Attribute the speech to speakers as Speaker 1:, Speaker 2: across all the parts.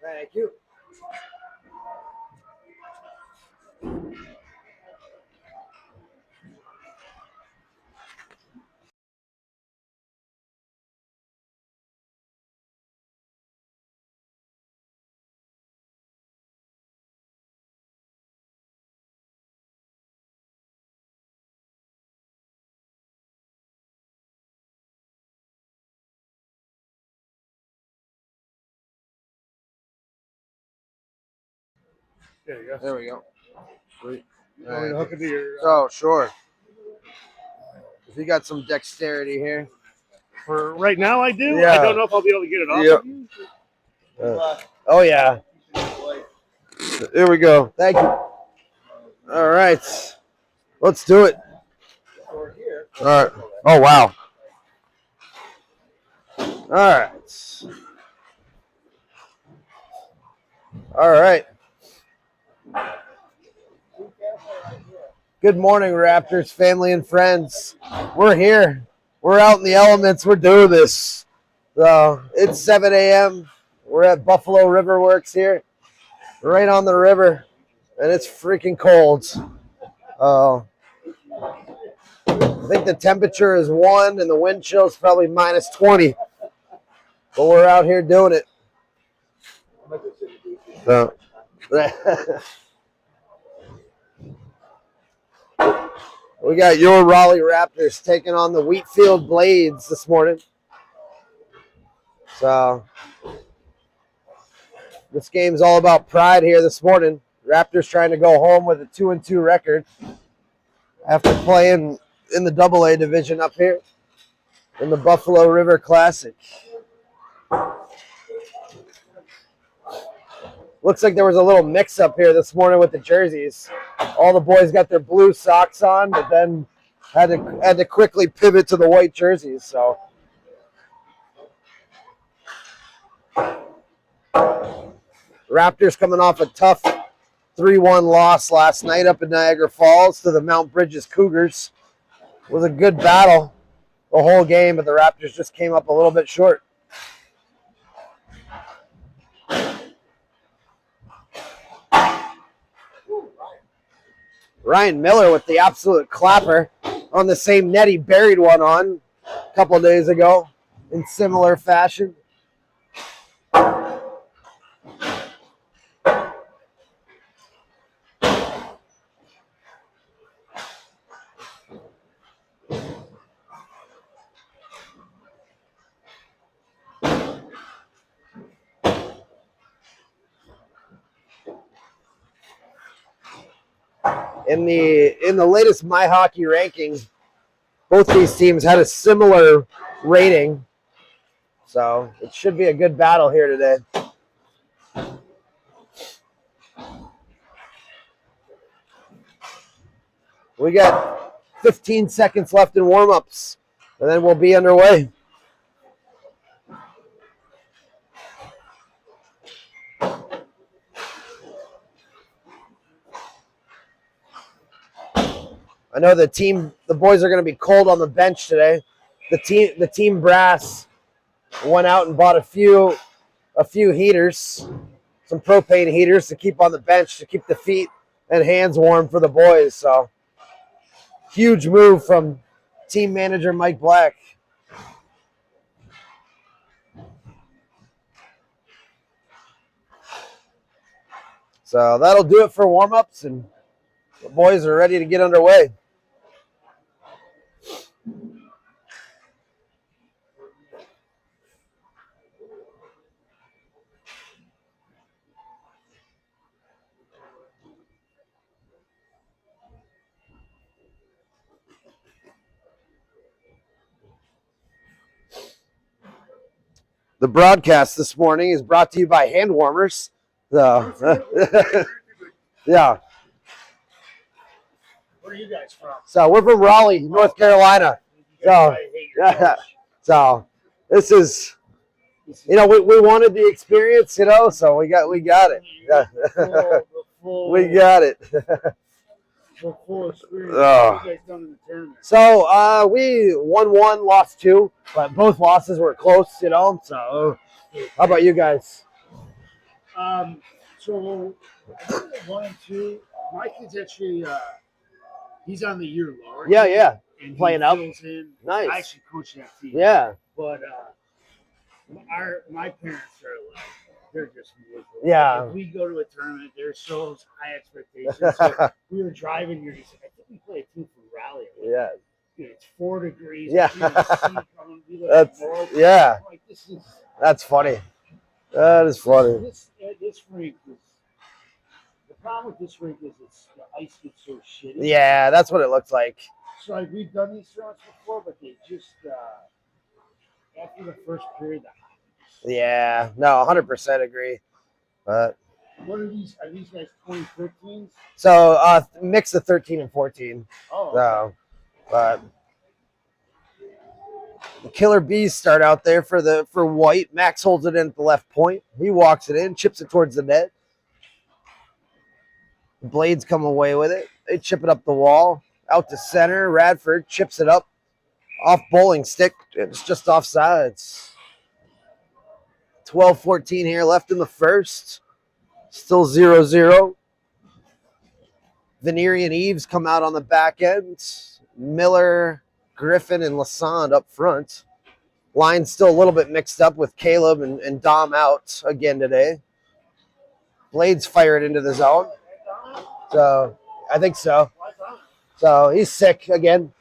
Speaker 1: Thank you.
Speaker 2: There you go.
Speaker 1: There we go. Sweet.
Speaker 2: You want me to hook it to your?
Speaker 1: Oh, sure. If you got some dexterity here.
Speaker 2: For right now, I do.
Speaker 1: Yeah.
Speaker 2: I don't know if I'll be able to get it off
Speaker 1: Yep.
Speaker 2: of you.
Speaker 1: Oh, yeah. Here we go. Thank you. All right. Let's do it. All right. Oh, wow. All right. All right. Good morning, Raptors family and friends. We're here. We're out in the elements. We're doing this. So it's 7 a.m. We're at Buffalo River Works here, right on the river, and it's freaking cold. I think the temperature is 1 and the wind chill is probably minus 20. But we're out here doing it. So, we got your Raleigh Raptors taking on the Wheatfield Blades this morning. So this game's all about pride here this morning. Raptors trying to go home with a 2-2 record after playing in the AA division up here in the Buffalo River Classic. Looks like there was a little mix-up here this morning with the jerseys. All the boys got their blue socks on, but then had to quickly pivot to the white jerseys. So Raptors coming off a tough 3-1 loss last night up in Niagara Falls to the Mount Bridges Cougars. It was a good battle the whole game, but the Raptors just came up a little bit short. Ryan Miller with the absolute clapper on the same net he buried one on a couple of days ago in similar fashion. In the latest My Hockey rankings, both these teams had a similar rating, so it should be a good battle here today. We got 15 seconds left in warm-ups, and then we'll be underway. I know the boys are going to be cold on the bench today. The team brass went out and bought a few heaters, some propane heaters to keep on the bench to keep the feet and hands warm for the boys. So huge move from team manager Mike Black. So that'll do it for warm-ups, and the boys are ready to get underway. The broadcast this morning is brought to you by hand warmers. So, yeah.
Speaker 2: Where are you guys from?
Speaker 1: So we're from Raleigh, North Carolina. So, so this is, we wanted the experience, so we got it. Yeah. We got it.
Speaker 2: Full experience. What have you guys done in the tournament?
Speaker 1: So we won 1, lost 2, but both losses were close, So how about you guys?
Speaker 2: So I think at 1 and 2, my kid's actually he's on the year lower.
Speaker 1: Yeah,
Speaker 2: team,
Speaker 1: yeah.
Speaker 2: And
Speaker 1: Playing
Speaker 2: he
Speaker 1: up.
Speaker 2: fills in.
Speaker 1: Nice.
Speaker 2: I actually coach that team.
Speaker 1: Yeah.
Speaker 2: But my parents are like they're just miserable.
Speaker 1: Yeah.
Speaker 2: If we go to a tournament, there's so high expectations. So we were driving here. I think we play a team from Raleigh.
Speaker 1: Yeah.
Speaker 2: It's 4 degrees.
Speaker 1: Yeah.
Speaker 2: That's
Speaker 1: yeah.
Speaker 2: like this is.
Speaker 1: That's funny. That is funny.
Speaker 2: This rink is. The problem with this rink is the ice gets so shitty.
Speaker 1: Yeah, that's what it looks like.
Speaker 2: So like we've done these tournaments before, but they just after the first period,
Speaker 1: Yeah, no, 100% agree. But
Speaker 2: what are these? Are these guys 2013s?
Speaker 1: So mix of 13 and 14.
Speaker 2: Oh, okay.
Speaker 1: So, but the Killer Bees start out there for White. Max holds it in at the left point. He walks it in, chips it towards the net. The Blades come away with it. They chip it up the wall, out to center. Radford chips it up off bowling stick. It's just offsides. 12-14 here left in the first. Still 0-0. Venerian Eves come out on the back end. Miller, Griffin, and Lassand up front. Line's still a little bit mixed up with Caleb and Dom out again today. Blades fire it into the zone. So, I think so. So, he's sick again.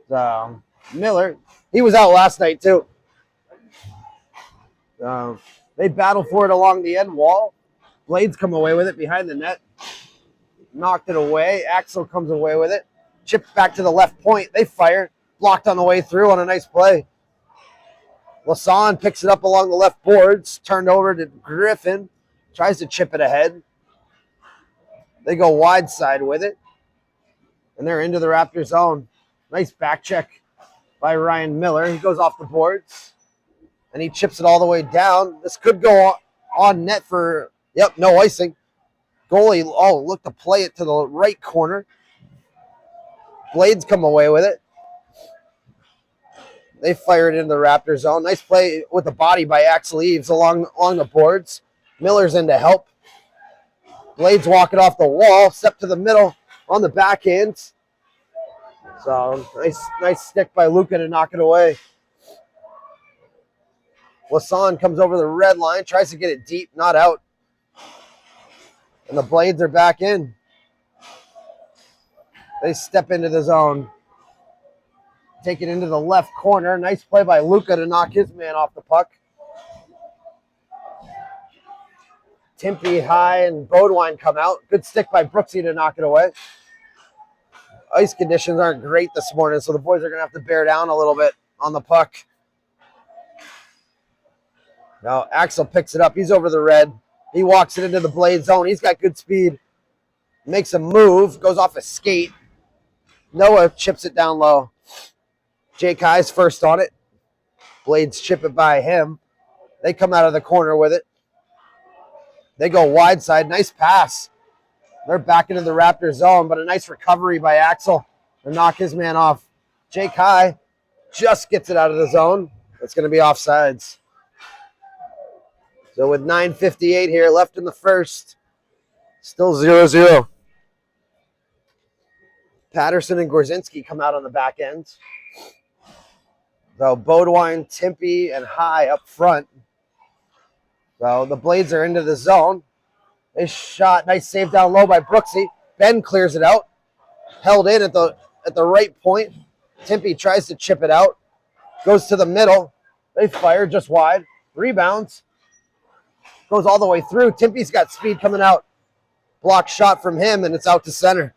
Speaker 1: So, Miller, he was out last night too. They battle for it along the end wall. Blades come away with it behind the net. Knocked it away. Axel comes away with it. Chipped back to the left point. They fire. Blocked on the way through on a nice play. Lassand picks it up along the left boards. Turned over to Griffin. Tries to chip it ahead. They go wide side with it. And they're into the Raptors zone. Nice back check by Ryan Miller. He goes off the boards. And he chips it all the way down. This could go on net for, no icing. Goalie, look to play it to the right corner. Blades come away with it. They fire it into the Raptor zone. Nice play with the body by Axel Eves along the boards. Miller's in to help. Blades walk it off the wall. Step to the middle on the backhand. So nice stick by Luca to knock it away. Lassand comes over the red line, tries to get it deep, not out. And the Blades are back in. They step into the zone. Take it into the left corner. Nice play by Luca to knock his man off the puck. Timpy, High, and Bodewine come out. Good stick by Brooksy to knock it away. Ice conditions aren't great this morning, so the boys are going to have to bear down a little bit on the puck. Now, Axel picks it up. He's over the red. He walks it into the Blade zone. He's got good speed. Makes a move. Goes off a skate. Noah chips it down low. Jake High's first on it. Blades chip it by him. They come out of the corner with it. They go wide side. Nice pass. They're back into the Raptor zone, but a nice recovery by Axel to knock his man off. Jake High just gets it out of the zone. It's going to be offsides. So with 9:58 here left in the first, still 0-0. Patterson and Gorzinski come out on the back end. So Bodewine, Timpy, and High up front. So the Blades are into the zone. They shot, nice save down low by Brooksy. Ben clears it out. Held in at the right point. Timpy tries to chip it out. Goes to the middle. They fire just wide. Rebounds. Goes all the way through. Timpy's got speed coming out. Block shot from him, and it's out to center.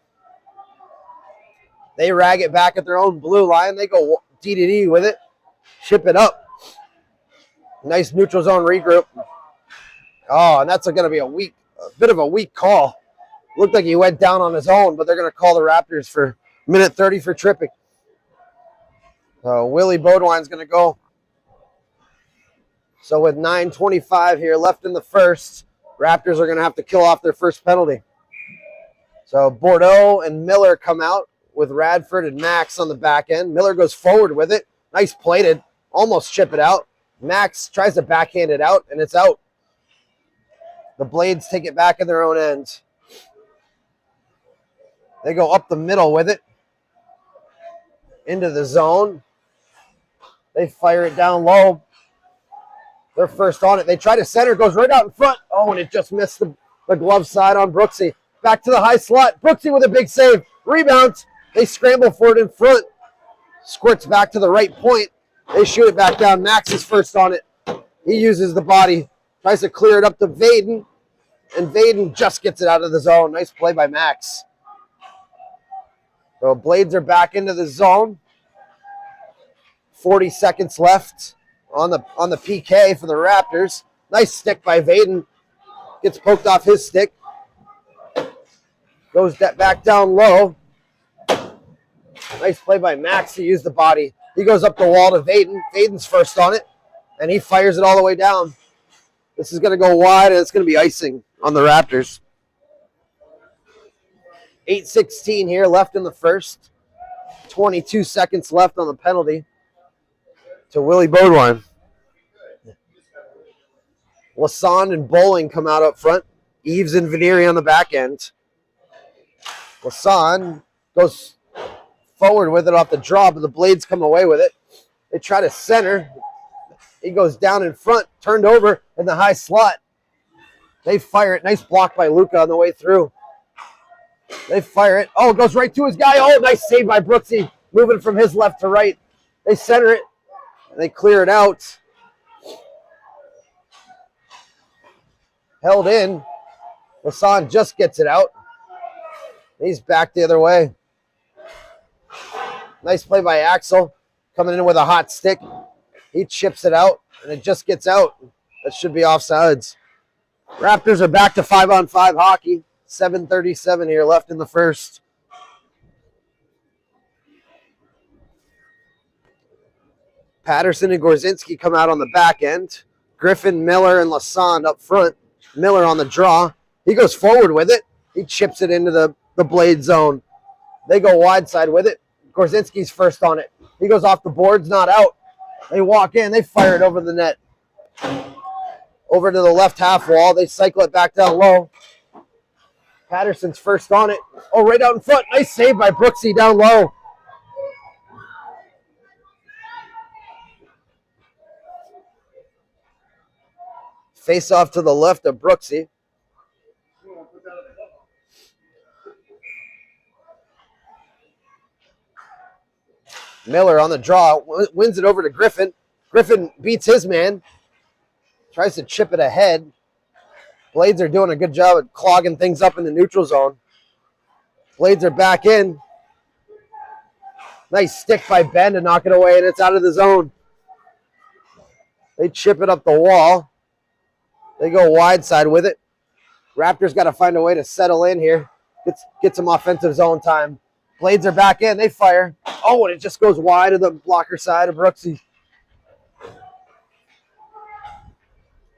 Speaker 1: They rag it back at their own blue line. They go D with it. Ship it up. Nice neutral zone regroup. Oh, and that's going to be a bit of a weak call. Looked like he went down on his own, but they're going to call the Raptors for minute 30 for tripping. So Willie Bodewine's going to go. So with 9:25 here left in the first, Raptors are going to have to kill off their first penalty. So Bordeaux and Miller come out with Radford and Max on the back end. Miller goes forward with it. Nice plated. Almost chip it out. Max tries to backhand it out, and it's out. The Blades take it back in their own end. They go up the middle with it. Into the zone. They fire it down low. They're first on it. They try to center, goes right out in front. Oh, and it just missed the glove side on Brooksy. Back to the high slot. Brooksy with a big save. Rebounds. They scramble for it in front. Squirts back to the right point. They shoot it back down. Max is first on it. He uses the body. Tries to clear it up to Vaden. And Vaden just gets it out of the zone. Nice play by Max. So Blades are back into the zone. 40 seconds left on the PK for the Raptors. Nice stick by Vaden. Gets poked off his stick. Goes back down low. Nice play by Max to use the body. He goes up the wall to Vaden. Vaden's first on it, and he fires it all the way down. This is going to go wide, and it's going to be icing on the Raptors. 8:16 here left in the first. 22 seconds left on the penalty to Willie Beaudoin. Lassonde and Bowling come out up front. Eves and Veneri on the back end. Lassonde goes forward with it off the draw, but the Blades come away with it. They try to center. He goes down in front, turned over in the high slot. They fire it. Nice block by Luka on the way through. They fire it. Oh, it goes right to his guy. Oh, nice save by Brooksy. Moving from his left to right. They center it. And they clear it out. Held in. Lassonde just gets it out. He's back the other way. Nice play by Axel. Coming in with a hot stick. He chips it out, and it just gets out. That should be offsides. Raptors are back to 5-on-5 hockey. 7:37 here left in the first. Patterson and Gorzinski come out on the back end. Griffin, Miller, and Lassonde up front. Miller on the draw. He goes forward with it. He chips it into the Blade zone. They go wide side with it. Gorzinski's first on it. He goes off the boards, not out. They walk in. They fire it over the net. Over to the left half wall. They cycle it back down low. Patterson's first on it. Oh, right out in front. Nice save by Brooksy down low. Face off to the left of Brooksy. Miller on the draw. Wins it over to Griffin. Griffin beats his man. Tries to chip it ahead. Blades are doing a good job at clogging things up in the neutral zone. Blades are back in. Nice stick by Ben to knock it away, and it's out of the zone. They chip it up the wall. They go wide side with it. Raptors got to find a way to settle in here. Get some offensive zone time. Blades are back in. They fire. Oh, and it just goes wide of the blocker side of Brooksy.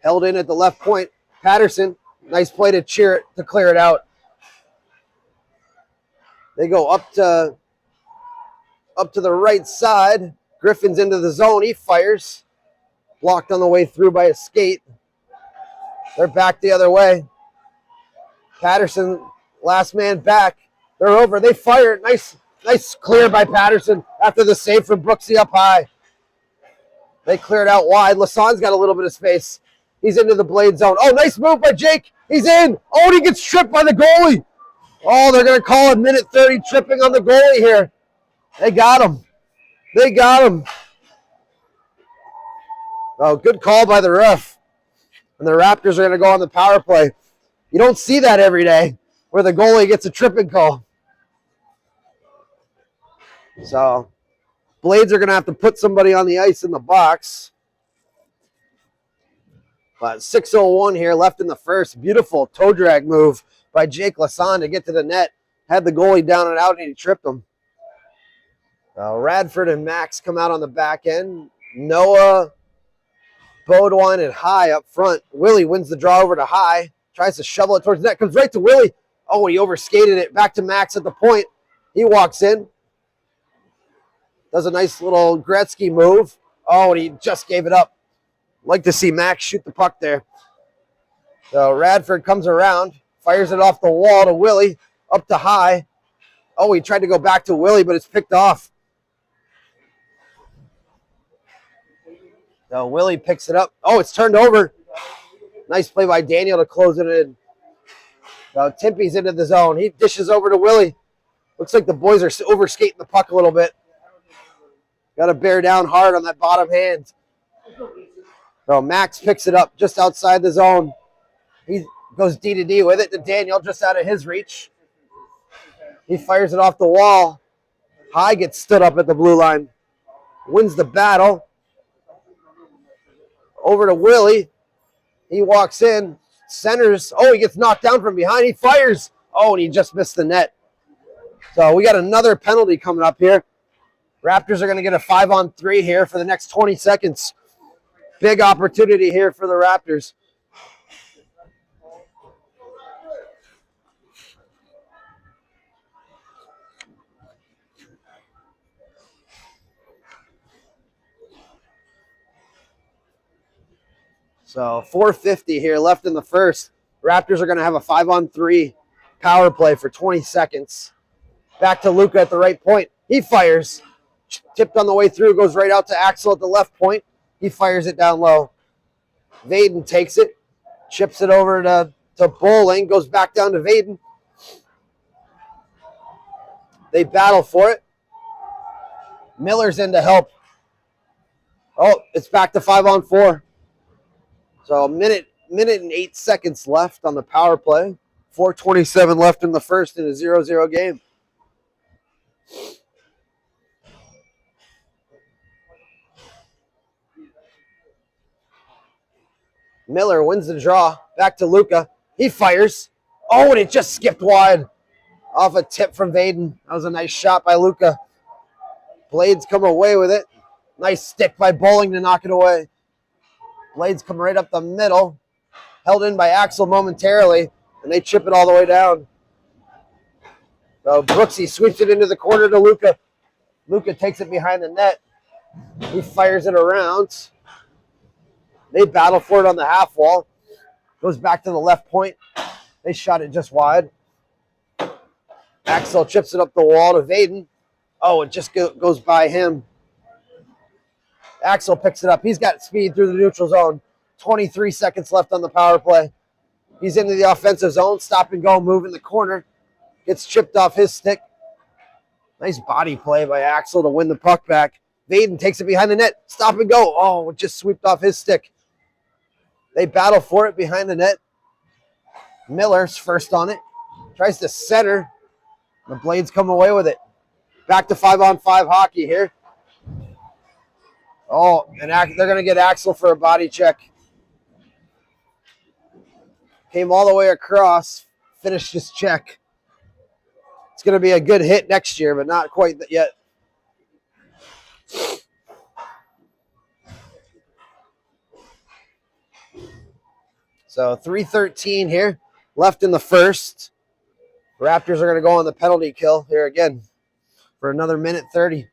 Speaker 1: Held in at the left point. Patterson, nice play to clear it out. They go up to the right side. Griffin's into the zone. He fires. Blocked on the way through by a skate. They're back the other way. Patterson, last man back. They're over. They fire. Nice clear by Patterson after the save from Brooksy up high. They cleared out wide. Lassonde's got a little bit of space. He's into the Blade zone. Oh, nice move by Jake. He's in. Oh, and he gets tripped by the goalie. Oh, they're going to call a minute 30 tripping on the goalie here. They got him. They got him. Oh, good call by the ref. And the Raptors are going to go on the power play. You don't see that every day where the goalie gets a tripping call. So, Blades are going to have to put somebody on the ice in the box. But 6:01 here left in the first. Beautiful toe drag move by Jake Lassonde to get to the net. Had the goalie down and out, and he tripped him. Radford and Max come out on the back end. Noah, Beaudoin, and High up front. Willie wins the draw over to High. Tries to shovel it towards the net. Comes right to Willie. Oh, he overskated it. Back to Max at the point. He walks in. Does a nice little Gretzky move. Oh, and he just gave it up. Like to see Max shoot the puck there. So Radford comes around, fires it off the wall to Willie, up to high. Oh, he tried to go back to Willie, but it's picked off. So Willie picks it up. Oh, it's turned over. Nice play by Daniel to close it in. So Timpy's into the zone. He dishes over to Willie. Looks like the boys are overskating the puck a little bit. Got to bear down hard on that bottom hand. So Max picks it up just outside the zone. He goes D to D with it to Daniel, just out of his reach. He fires it off the wall. High gets stood up at the blue line. Wins the battle. Over to Willie. He walks in. Centers. Oh, he gets knocked down from behind. He fires. Oh, and he just missed the net. So we got another penalty coming up here. Raptors are going to get a 5-on-3 here for the next 20 seconds. Big opportunity here for the Raptors. So 4:50 here left in the first. Raptors are going to have a 5-on-3 power play for 20 seconds. Back to Luka at the right point. He fires. Tipped on the way through. Goes right out to Axel at the left point. He fires it down low. Vaden takes it. Chips it over to Bowling. Goes back down to Vaden. They battle for it. Miller's in to help. Oh, it's back to 5-on-4. So a minute and 8 seconds left on the power play. 4:27 left in the first in a 0-0 game. Miller wins the draw. Back to Luka. He fires. Oh, and it just skipped wide. Off a tip from Vaden. That was a nice shot by Luka. Blades come away with it. Nice stick by Bowling to knock it away. Blades come right up the middle. Held in by Axel momentarily, and they chip it all the way down. So Brooksy sweeps it into the corner to Luka. Luka takes it behind the net. He fires it around. They battle for it on the half wall. Goes back to the left point. They shot it just wide. Axel chips it up the wall to Vaden. Oh, it just goes by him. Axel picks it up. He's got speed through the neutral zone. 23 seconds left on the power play. He's into the offensive zone. Stop and go, move in the corner. Gets chipped off his stick. Nice body play by Axel to win the puck back. Vaden takes it behind the net. Stop and go. Oh, it just swept off his stick. They battle for it behind the net. Miller's first on it. Tries to center. The Blades come away with it. Back to 5-on-5 hockey here. Oh, and they're going to get Axel for a body check. Came all the way across. Finished his check. It's going to be a good hit next year, but not quite yet. So 3:13 here, left in the first. Raptors are going to go on the penalty kill here again for another minute 30.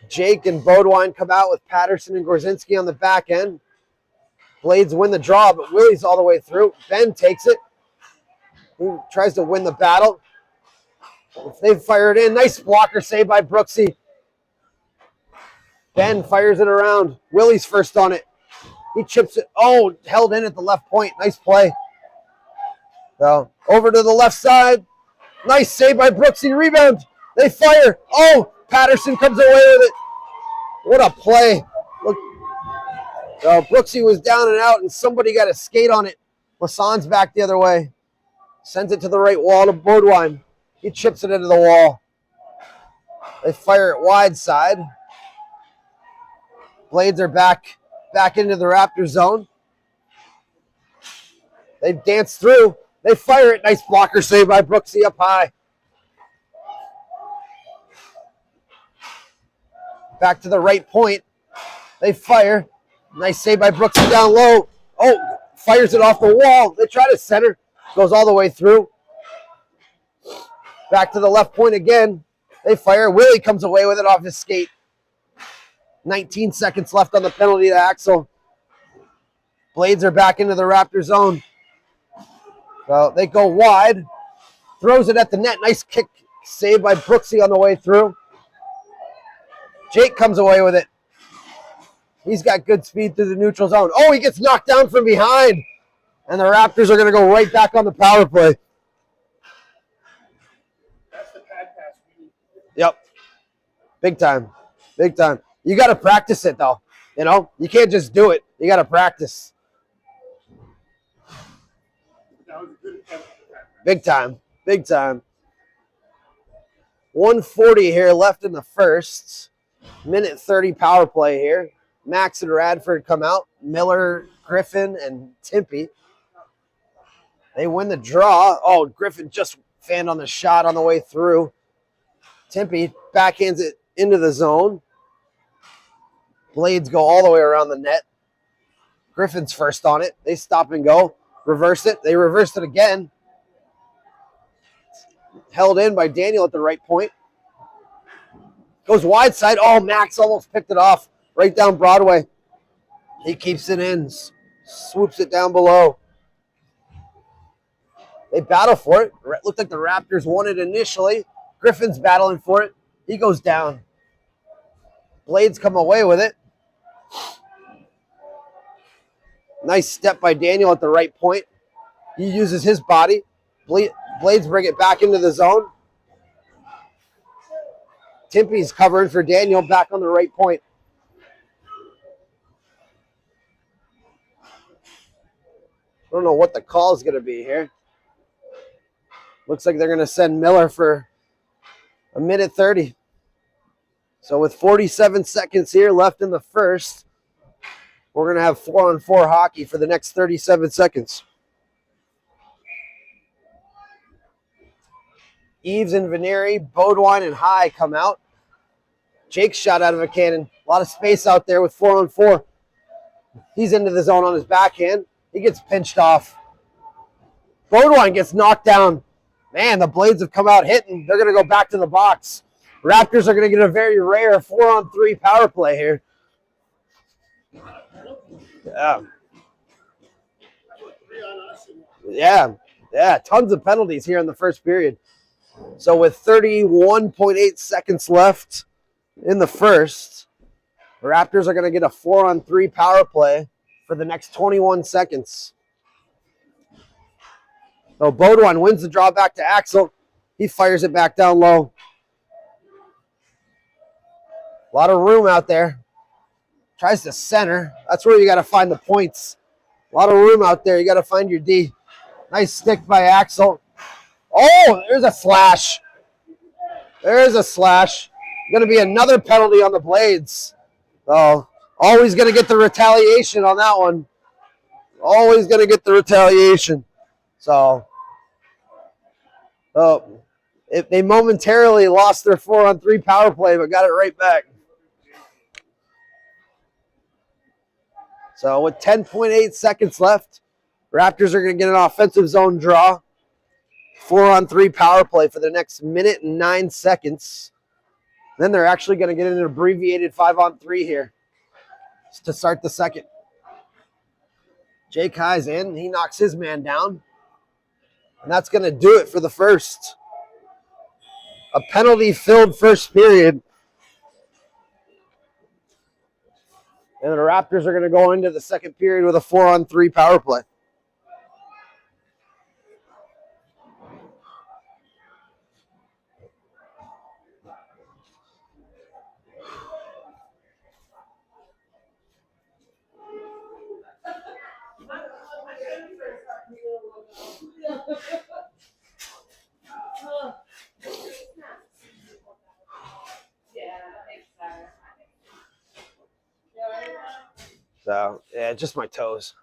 Speaker 1: Jake and Bodwine come out with Patterson and Gorzinski on the back end. Blades win the draw, but Willie's all the way through. Ben takes it. He tries to win the battle. They fire it in. Nice blocker save by Brooksy. Ben fires it around. Willie's first on it. He chips it. Oh, held in at the left point. Nice play. So over to the left side. Nice save by Brooksy. Rebound. They fire. Oh, Patterson comes away with it. What a play. Look. So Brooksy was down and out, and somebody got a skate on it. Lasson's back the other way. Sends it to the right wall to Bodwine. He chips it into the wall. They fire it wide side. Blades are back into the Raptors zone. They dance through. They fire it. Nice blocker save by Brooksy up high. Back to the right point. They fire. Nice save by Brooksy down low. Oh, fires it off the wall. They try to center. Goes all the way through. Back to the left point again. They fire. Willie comes away with it off his skate. 19 seconds left on the penalty to Axel. Blades are back into the Raptor zone. So they go wide. Throws it at the net. Nice kick saved by Brooksy on the way through. Jake comes away with it. He's got good speed through the neutral zone. Oh, he gets knocked down from behind. And the Raptors are going to go right back on the power play.
Speaker 2: That's the pad pass we need.
Speaker 1: Yep. Big time. Big time. You got to practice it, though. You know, you can't just do it. You got to practice.
Speaker 2: That was a good attempt.
Speaker 1: Big time. Big time. 1:40 here left in the first. Minute 30 power play here. Max and Radford come out. Miller, Griffin, and Timpy. They win the draw. Oh, Griffin just fanned on the shot on the way through. Timpy backhands it into the zone. Blades go all the way around the net. Griffin's first on it. They stop and go. Reverse it. They reverse it again. Held in by Daniel at the right point. Goes wide side. Oh, Max almost picked it off right down Broadway. He keeps it in. Swoops it down below. They battle for it. Looked like the Raptors won it initially. Griffin's battling for it. He goes down. Blades come away with it. Nice step by Daniel at the right point. He uses his body. Blades bring it back into the zone. Timpy's covering for Daniel back on the right point. I don't know what the call is going to be here. Looks like they're going to send Miller for a minute 30. So with 47 seconds here left in the first, we're going to have 4-on-4 hockey for the next 37 seconds. Eves and Veneri, Bodwine and High come out. Jake's shot out of a cannon. A lot of space out there with 4-on-4. He's into the zone on his backhand. He gets pinched off. Bodwine gets knocked down. Man, the Blades have come out hitting. They're going to go back to the box. Raptors are going to get a very rare 4-on-3 power play here. Yeah, tons of penalties here in the first period. So with 31.8 seconds left in the first, the Raptors are going to get a 4-on-3 power play for the next 21 seconds. So Bodwine wins the draw back to Axel. He fires it back down low. A lot of room out there. Tries to center. That's where you got to find the points. A lot of room out there. You got to find your D. Nice stick by Axel. Oh, there's a slash. There's a slash. Going to be another penalty on the Blades. Oh, always going to get the retaliation on that one. Always going to get the retaliation. So, if they momentarily lost their 4-on-3 power play, but got it right back. So with 10.8 seconds left, Raptors are going to get an offensive zone draw. 4-on-3 power play for the next minute and 9 seconds. Then they're actually going to get an abbreviated 5-on-3 here to start the second. Jake High's in. He knocks his man down. And that's going to do it for the first. A penalty-filled first period. And the Raptors are going to go into the second period with a 4-on-3 power play. So, yeah, just my toes.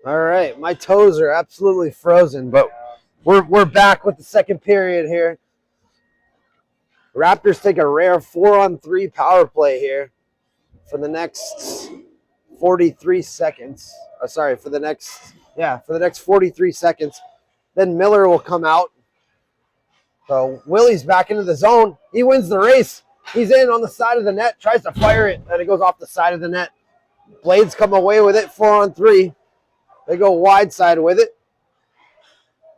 Speaker 1: All right, my toes are absolutely frozen, but we're back with the second period here. Raptors take a rare 4-on-3 power play here for the next 43 seconds. For the next 43 seconds. Then Miller will come out. So Willie's back into the zone. He wins the race. He's in on the side of the net, tries to fire it, and it goes off the side of the net. Blades come away with it, 4-on-3. They go wide side with it.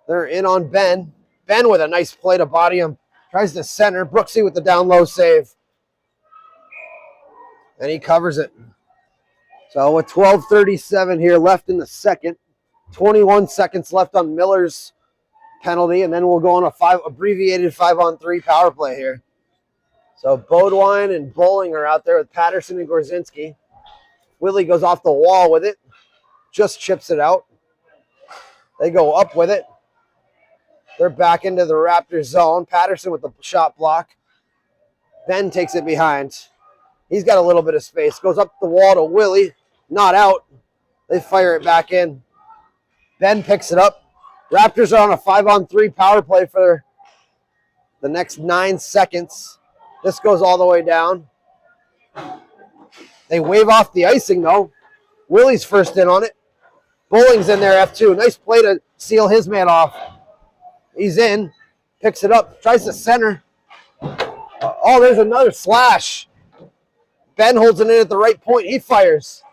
Speaker 1: They're in on Ben. Ben with a nice play to body him. Tries to center. Brooksy with the down low save. And he covers it. So with 12:37 here left in the second, 21 seconds left on Miller's penalty, and then we'll go on a abbreviated 5-on-3 power play here. So Bodwine and Bowling are out there with Patterson and Gorzinski. Willie goes off the wall with it. Just chips it out. They go up with it. They're back into the Raptors zone. Patterson with the shot block. Ben takes it behind. He's got a little bit of space. Goes up the wall to Willie. Not out. They fire it back in. Ben picks it up. Raptors are on a 5-on-3 power play for the next 9 seconds. This goes all the way down. They wave off the icing, though. Willie's first in on it. Bowling's in there, F2. Nice play to seal his man off. He's in. Picks it up. Tries to center. Oh, there's another slash. Ben holds it in at the right point. He fires.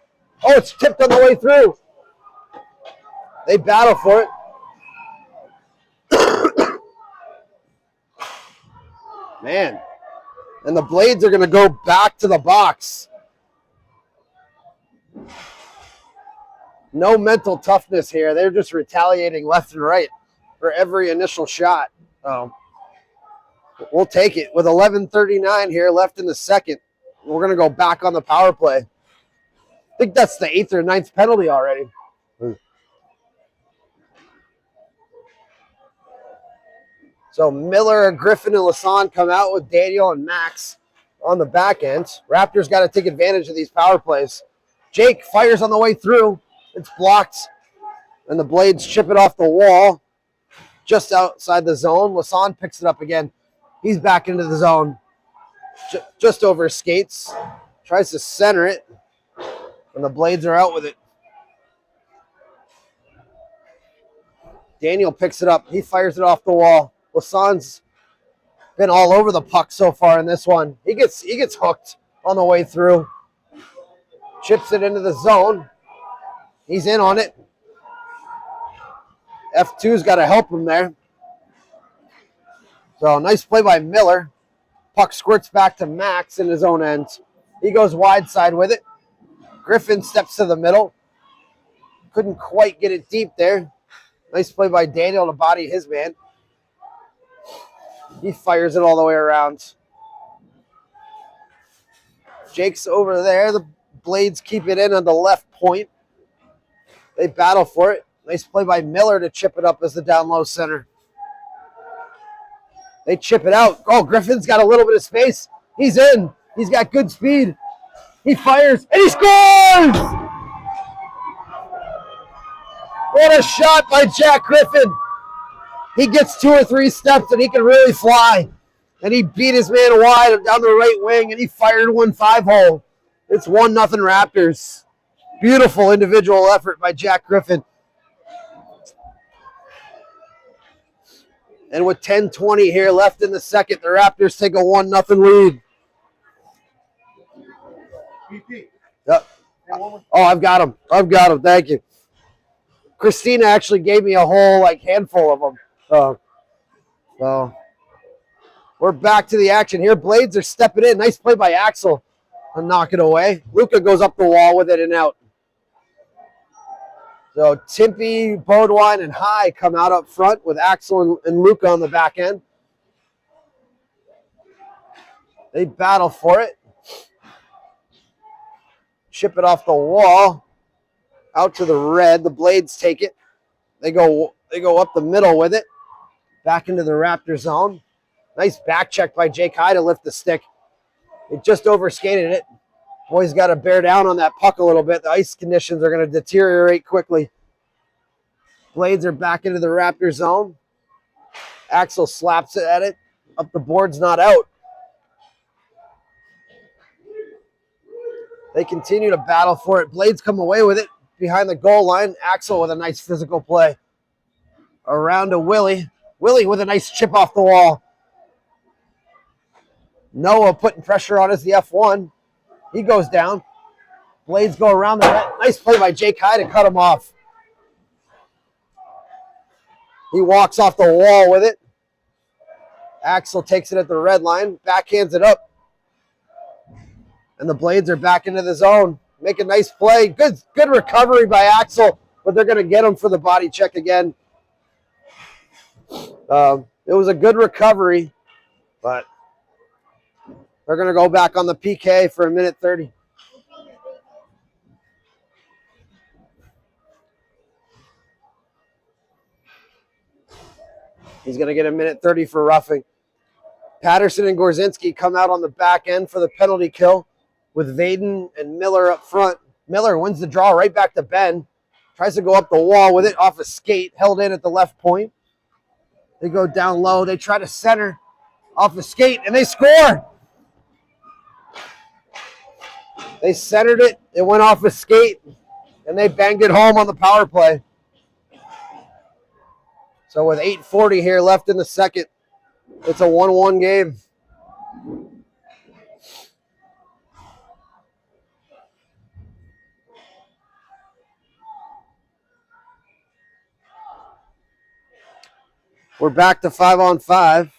Speaker 1: Oh, it's tipped on the way through. They battle for it. Man. And the Blades are going to go back to the box. No mental toughness here. They're just retaliating left and right for every initial shot. We'll take it. With 11:39 here left in the second, we're going to go back on the power play. I think that's the 8th or 9th penalty already. So Miller, Griffin, and Lassonde come out with Daniel and Max on the back end. Raptors got to take advantage of these power plays. Jake fires on the way through. It's blocked. And the Blades chip it off the wall just outside the zone. Lassonde picks it up again. He's back into the zone. Just over his skates. Tries to center it. And the Blades are out with it. Daniel picks it up. He fires it off the wall. Lassonde's been all over the puck so far in this one. He gets hooked on the way through. Chips it into the zone. He's in on it. F2's got to help him there. So nice play by Miller. Puck squirts back to Max in his own end. He goes wide side with it. Griffin steps to the middle. Couldn't quite get it deep there. Nice play by Daniel to body his man. He fires it all the way around. Jake's over there. The Blades keep it in on the left point. They battle for it. Nice play by Miller to chip it up as the down low center. They chip it out. Oh, Griffin's got a little bit of space. He's in. He's got good speed. He fires, and he scores! What a shot by Jack Griffin. He gets 2 or 3 steps, and he can really fly. And he beat his man wide down the right wing, and he fired 1 5-hole. It's 1-0 Raptors. Beautiful individual effort by Jack Griffin. And with 10:20 here left in the second, the Raptors take a 1-0 lead. Yep. Oh, I've got him. Thank you. Christina actually gave me a whole handful of them. So we're back to the action here. Blades are stepping in. Nice play by Axel to knock it away. Luka goes up the wall with it and out. So Timpy, Bodwine, and High come out up front with Axel and Luka on the back end. They battle for it. Chip it off the wall. Out to the red. The Blades take it. They go up the middle with it. Back into the Raptor zone. Nice back check by Jake High to lift the stick. It just overskated it. Boys got to bear down on that puck a little bit. The ice conditions are going to deteriorate quickly. Blades are back into the Raptor zone. Axel slaps it at it. Up the board's not out. They continue to battle for it. Blades come away with it behind the goal line. Axel with a nice physical play. Around to Willie. Willie with a nice chip off the wall. Noah putting pressure on as the F1. He goes down. Blades go around the net. Nice play by Jake High to cut him off. He walks off the wall with it. Axel takes it at the red line. Backhands it up. And the Blades are back into the zone. Make a nice play. Good recovery by Axel, but they're going to get him for the body check again. It was a good recovery, but they're going to go back on the PK for a minute 30. He's going to get a minute 30 for roughing. Patterson and Gorzinski come out on the back end for the penalty kill with Vaden and Miller up front. Miller wins the draw right back to Ben. Tries to go up the wall with it off a skate, held in at the left point. They go down low. They try to center off a skate, and they score. They centered it. It went off a skate, and they banged it home on the power play. So with 8:40 here left in the second, it's a 1-1 game. We're back to 5-on-5.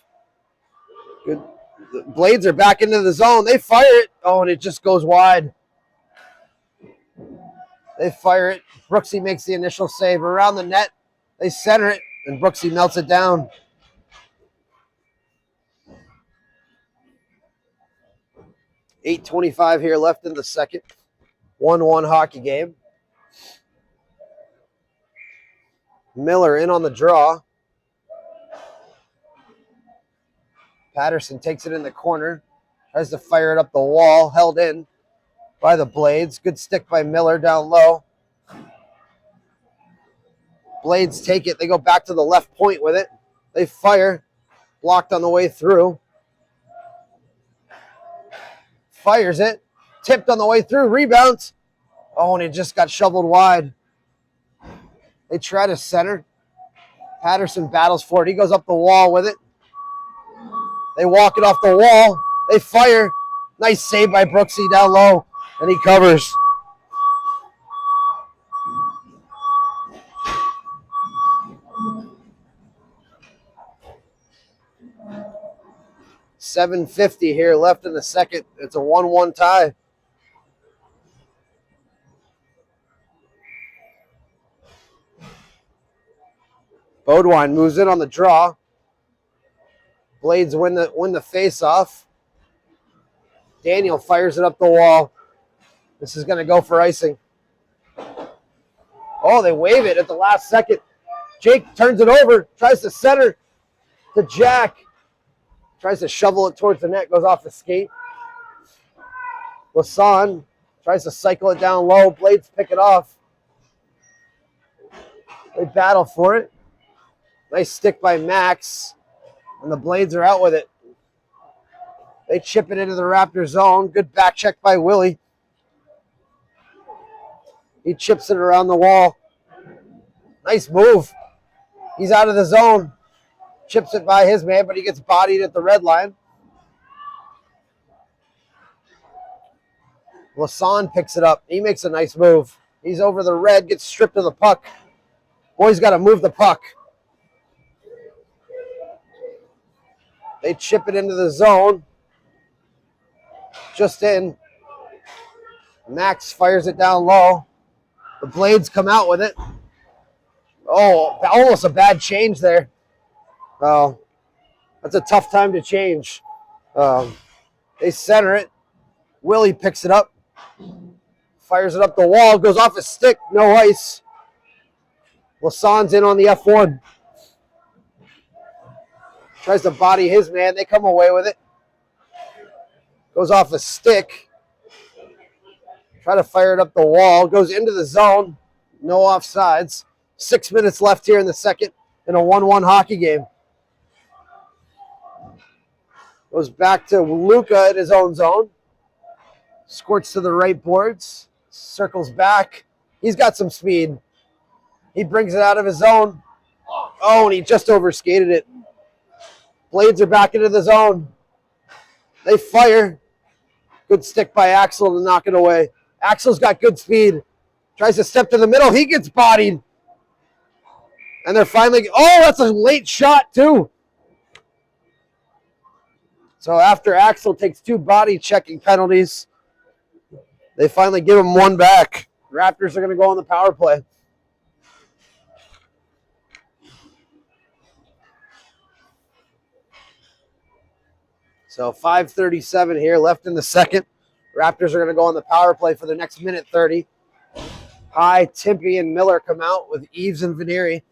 Speaker 1: Good. The Blades are back into the zone. They fire it. Oh, and it just goes wide. They fire it. Brooksy makes the initial save. Around the net, they center it, and Brooksy melts it down. $8:25 here left in the second. 1-1 hockey game. Miller in on the draw. Patterson takes it in the corner. Tries to fire it up the wall. Held in by the Blades. Good stick by Miller down low. Blades take it. They go back to the left point with it. They fire. Blocked on the way through. Fires it. Tipped on the way through. Rebounds. Oh, and it just got shoveled wide. They try to center. Patterson battles for it. He goes up the wall with it. They walk it off the wall. They fire. Nice save by Brooksy down low, and he covers. $7:50 here left in the second. It's a 1-1 tie. Bodwine moves in on the draw. Blades win the face-off. Daniel fires it up the wall. This is going to go for icing. Oh, they wave it at the last second. Jake turns it over, tries to center to Jack. Tries to shovel it towards the net, goes off the skate. Lasan tries to cycle it down low. Blades pick it off. They battle for it. Nice stick by Max. And the Blades are out with it. They chip it into the Raptor zone. Good back check by Willie. He chips it around the wall. Nice move. He's out of the zone. Chips it by his man, but he gets bodied at the red line. Lasan picks it up. He makes a nice move. He's over the red, gets stripped of the puck. Boys got to move the puck. They chip it into the zone. Just in. Max fires it down low. The Blades come out with it. Oh, almost a bad change there. Oh, that's a tough time to change. They center it. Willie picks it up. Fires it up the wall. Goes off his stick. No ice. Lasan's in on the F1. Tries to body his man. They come away with it. Goes off a stick. Try to fire it up the wall. Goes into the zone. No offsides. 6 minutes left here in the second in a 1-1 hockey game. Goes back to Luka in his own zone. Squirts to the right boards. Circles back. He's got some speed. He brings it out of his zone. Oh, and he just overskated it. Blades are back into the zone. They fire. Good stick by Axel to knock it away. Axel's got good speed. Tries to step to the middle. He gets bodied. And they're finally... Oh, that's a late shot, too. So after Axel takes 2 body checking penalties, they finally give him 1 back. Raptors are going to go on the power play. So 5:37 here left in the second. Raptors are going to go on the power play for the next minute 30. High, Timpey, and Miller come out with Eves and Veneri.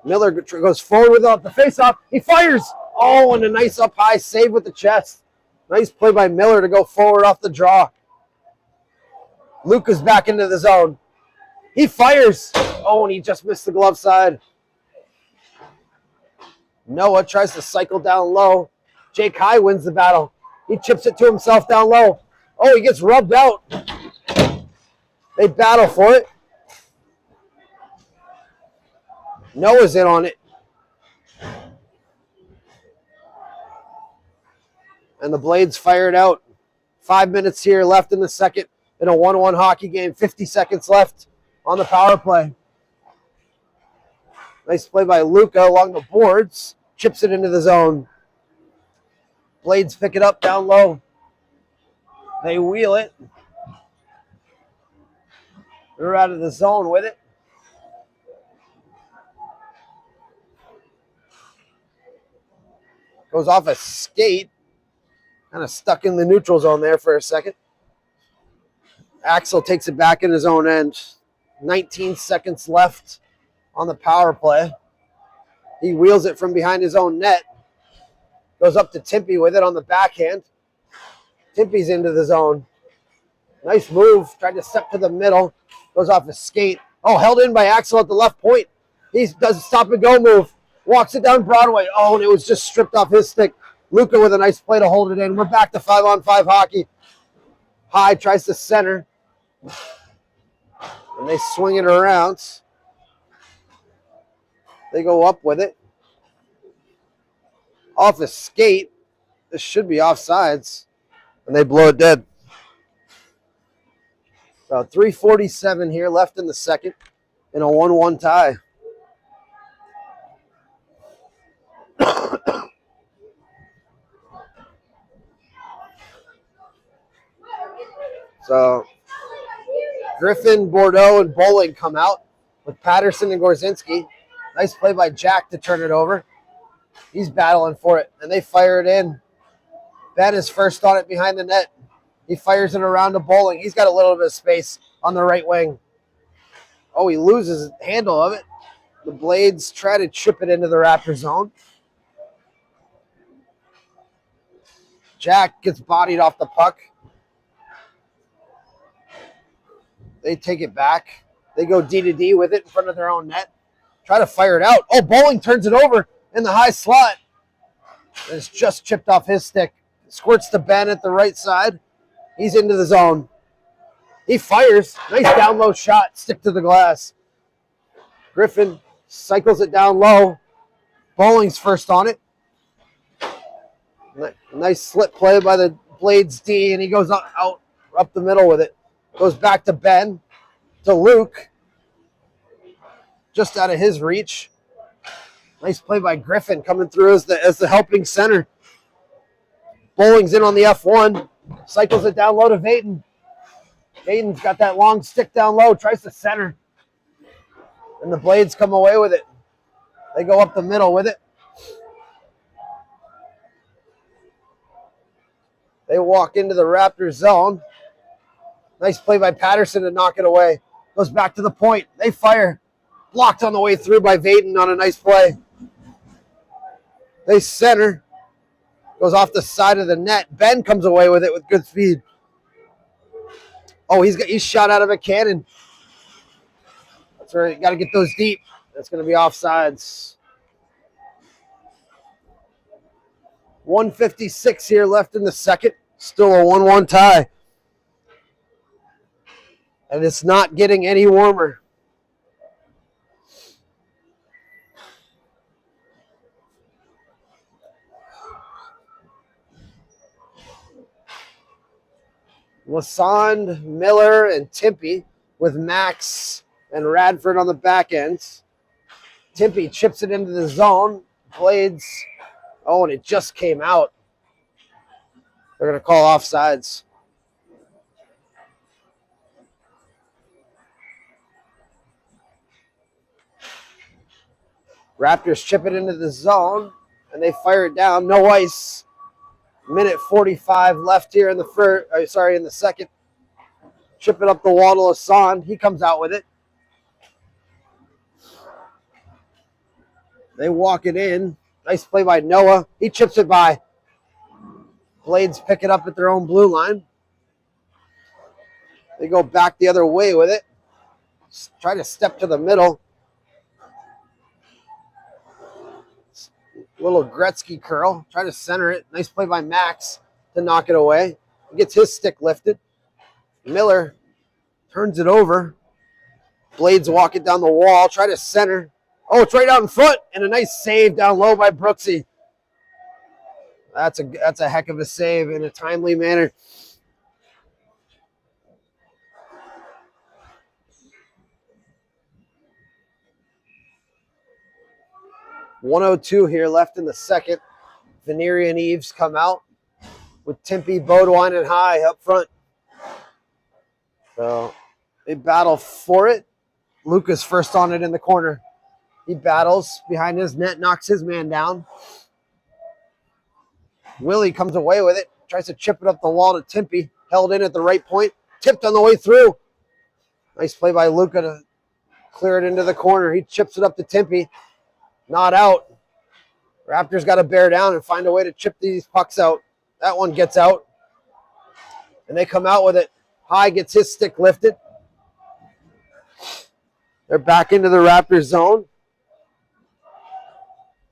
Speaker 1: Miller goes forward without the face-off. He fires. Oh, and a nice up-high save with the chest. Nice play by Miller to go forward off the draw. Luka's back into the zone. He fires. Oh, and he just missed the glove side. Noah tries to cycle down low. Jake High wins the battle. He chips it to himself down low. Oh, he gets rubbed out. They battle for it. Noah's in on it. And the Blades fire it out. 5 minutes here left in the second in a 1-1 hockey game. 50 seconds left on the power play. Nice play by Luka along the boards. Chips it into the zone. Blades pick it up down low. They wheel it. They're out of the zone with it. Goes off a skate. Kind of stuck in the neutral zone there for a second. Axel takes it back in his own end. 19 seconds left on the power play. He wheels it from behind his own net. Goes up to Timpey with it on the backhand. Timpey's into the zone. Nice move. Tried to step to the middle. Goes off his skate. Oh, held in by Axel at the left point. He does a stop and go move. Walks it down Broadway. Oh, and it was just stripped off his stick. Luka with a nice play to hold it in. We're back to 5-on-5 hockey. High tries to center. And they swing it around. They go up with it. Off a skate. This should be offsides. And they blow it dead. About 3:47 here left in the second in a 1-1 tie. So Griffin, Bordeaux, and Bowling come out with Patterson and Gorzinski. Nice play by Jack to turn it over. He's battling for it, and they fire it in. Ben is first on it behind the net. He fires it around to Bowling. He's got a little bit of space on the right wing. Oh, he loses handle of it. The Blades try to chip it into the Raptor zone. Jack gets bodied off the puck. They take it back. They go D to D with it in front of their own net. Try to fire it out. Oh, Bowling turns it over in the high slot. It's just chipped off his stick. Squirts to Ben at the right side. He's into the zone. He fires. Nice down low shot. Stick to the glass. Griffin cycles it down low. Bowling's first on it. Nice slip play by the Blades D, and he goes out up the middle with it. Goes back to Ben, to Luke. Just out of his reach. Nice play by Griffin coming through as the helping center. Bowling's in on the F1. Cycles it down low to Vaden. Vaden's got that long stick down low. Tries to center. And the Blades come away with it. They go up the middle with it. They walk into the Raptors zone. Nice play by Patterson to knock it away. Goes back to the point. They fire. Blocked on the way through by Vaden on a nice play. They center. Goes off the side of the net. Ben comes away with it with good speed. Oh, he's shot out of a cannon. That's right. Got to get those deep. That's going to be offsides. 1:56 here left in the second. Still a 1-1 tie. And it's not getting any warmer. Lassond, Miller, and Timpey with Max and Radford on the back ends. Timpey chips it into the zone. Blades. Oh, and it just came out. They're going to call offsides. Raptors chip it into the zone, and they fire it down. No ice. Minute 45 left here in the second. Chip it up the wall to Lassond. He comes out with it. They walk it in. Nice play by Noah. He chips it by. Blades pick it up at their own blue line. They go back the other way with it. Try to step to the middle. Little Gretzky curl. Try to center it. Nice play by Max to knock it away. He gets his stick lifted. Miller turns it over. Blades walk it down the wall. Try to center. Oh, it's right out in front. And a nice save down low by Brooksy. That's a heck of a save in a timely manner. .102 here left in the second. Veneeri and Eves come out with Timpey, Bodwine, and High up front. So they battle for it. Luca's first on it in the corner. He battles behind his net, knocks his man down. Willie comes away with it, tries to chip it up the wall to Timpey, held in at the right point, tipped on the way through. Nice play by Luca to clear it into the corner. He chips it up to Timpey. Not out. Raptors got to bear down and find a way to chip these pucks out. That one gets out. And they come out with it. High gets his stick lifted. They're back into the Raptors zone.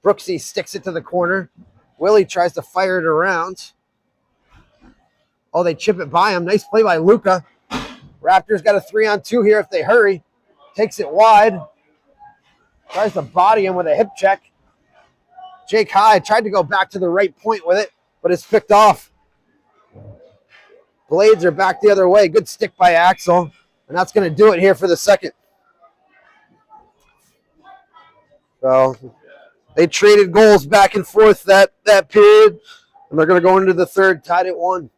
Speaker 1: Brooksy sticks it to the corner. Willie tries to fire it around. Oh, they chip it by him. Nice play by Luca. Raptors got a 3-on-2 here if they hurry. Takes it wide. Tries to body him with a hip check. Jake High tried to go back to the right point with it, but it's picked off. Blades are back the other way. Good stick by Axel. And that's going to do it here for the second. So they traded goals back and forth that period. And they're going to go into the third tied at 1.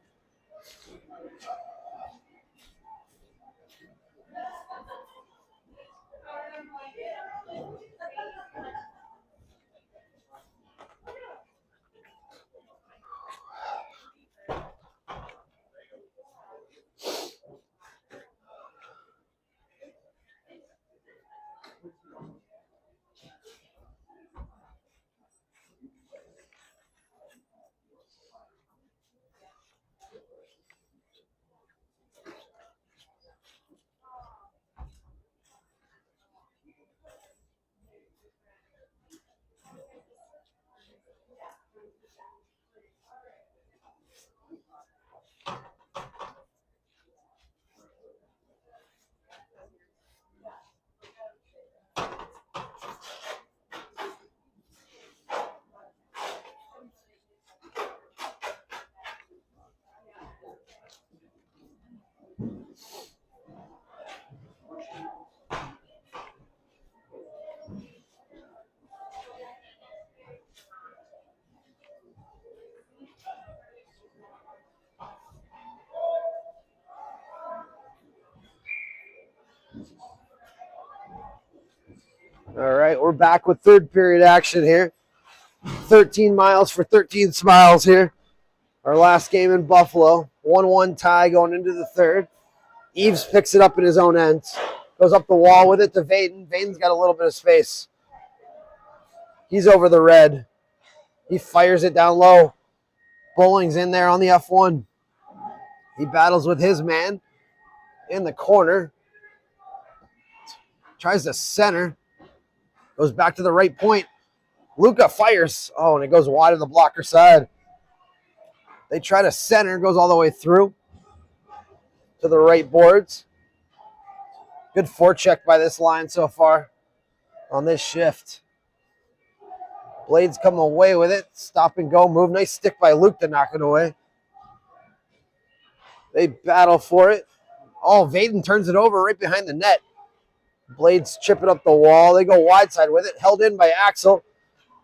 Speaker 1: All right, we're back with third period action here. 13 miles for 13 smiles here. Our last game in Buffalo. 1-1 tie going into the third. Eves picks it up in his own end. Goes up the wall with it to Vaden. Vaden's got a little bit of space. He's over the red. He fires it down low. Bowling's in there on the F1. He battles with his man in the corner. Tries to center. Goes back to the right point. Luka fires. Oh, and it goes wide of the blocker side. They try to center. Goes all the way through to the right boards. Good forecheck by this line so far on this shift. Blades come away with it. Stop and go move. Nice stick by Luke to knock it away. They battle for it. Oh, Vaden turns it over right behind the net. Blades chip it up the wall. They go wide side with it. Held in by Axel.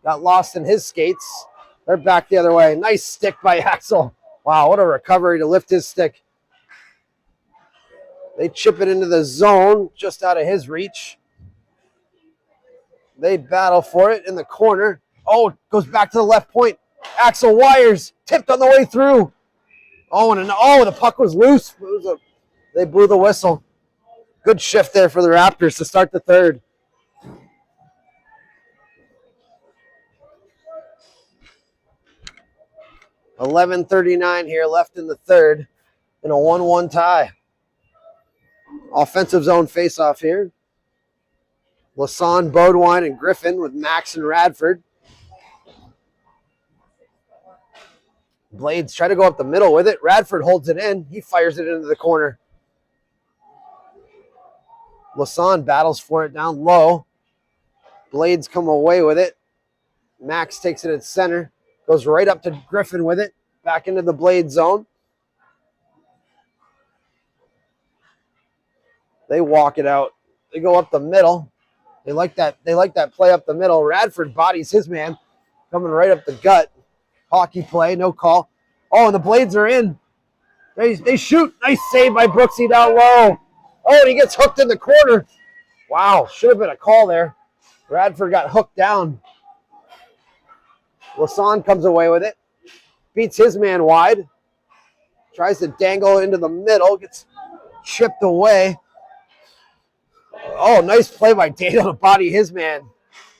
Speaker 1: Got lost in his skates. They're back the other way. Nice stick by Axel. Wow, what a recovery to lift his stick. They chip it into the zone, just out of his reach. They battle for it in the corner. Oh, goes back to the left point. Axel wires. Tipped on the way through. Oh, the puck was loose. They blew the whistle. Good shift there for the Raptors to start the third. $11:39 here left in the third in a 1-1 tie. Offensive zone faceoff here. Lassonde, Beaudoin, and Griffin with Max and Radford. Blades try to go up the middle with it. Radford holds it in. He fires it into the corner. Lassonde battles for it down low. Blades come away with it. Max takes it at center. Goes right up to Griffin with it. Back into the Blade zone. They walk it out. They go up the middle. They like that play up the middle. Radford bodies his man. Coming right up the gut. Hockey play, no call. Oh, and the Blades are in. They shoot. Nice save by Brooksy down low. Oh, and he gets hooked in the corner. Wow, should have been a call there. Radford got hooked down. Lassonde comes away with it. Beats his man wide. Tries to dangle into the middle. Gets chipped away. Oh, nice play by Dado to body his man.